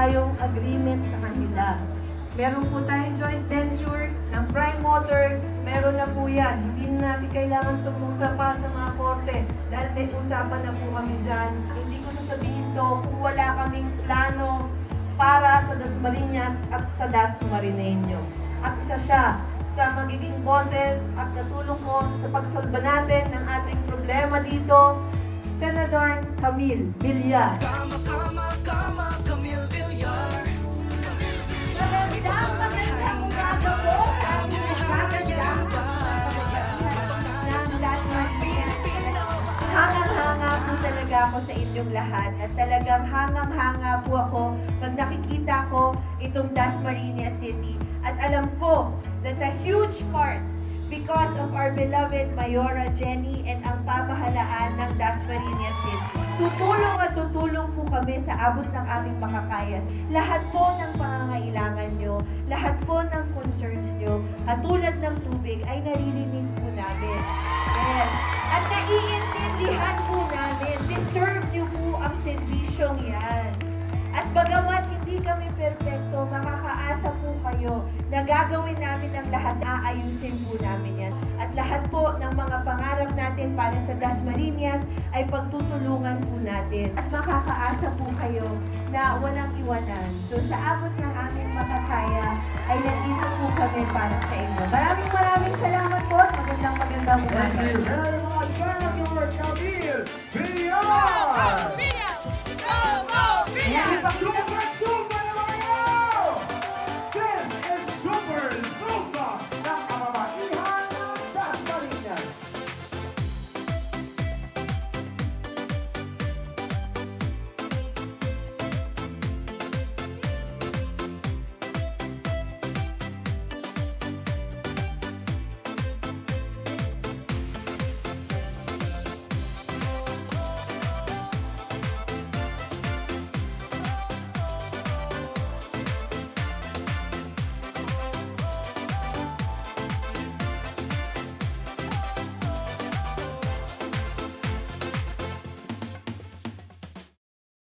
tayong agreement sa kanila. Meron po tayong joint venture ng Prime Motor, meron na po yan. Hindi na natin kailangan tumungka pa sa mga korte dahil may usapan na po kami dyan. Hindi ko sasabihin to kung wala kaming plano para sa Dasmariñas at sa Dasmariñeño. At isa siya sa magiging boses at natulong ko sa pagsolba natin ng ating problema dito, Senador Camille Villar. Camille Villar. Magandang umaga po. Hangang-hanga po talaga ako sa inyong lahat at talagang hangang-hanga po ako pag nakikita ko itong Dasmariñas City at alam ko that a huge part because of our beloved Mayora Jenny and ang pamahalaan ng Dasmariñas City. Tutulong at tutulong po kami sa abot ng aming makakaya. Lahat po ng pangangailangan nyo, lahat po ng concerns nyo, katulad ng tubig, ay naririnig po namin. Yes. At naiintindihan po namin, deserve nyo po ang serbisyong yan. At bagamat hindi kami perfecto, makakaasa po kayo na gagawin namin ang lahat, aayusin po namin yan. At lahat po ng mga pangarap natin para sa Dasmariñas ay pagtutulungan po natin. At makakaasa po kayo na walang iwanan. So sa abot ng aming makakaya, ay nandito po kami para sa inyo. Maraming salamat po at magandang umaga. Thank you very much, Senator Camille Villar!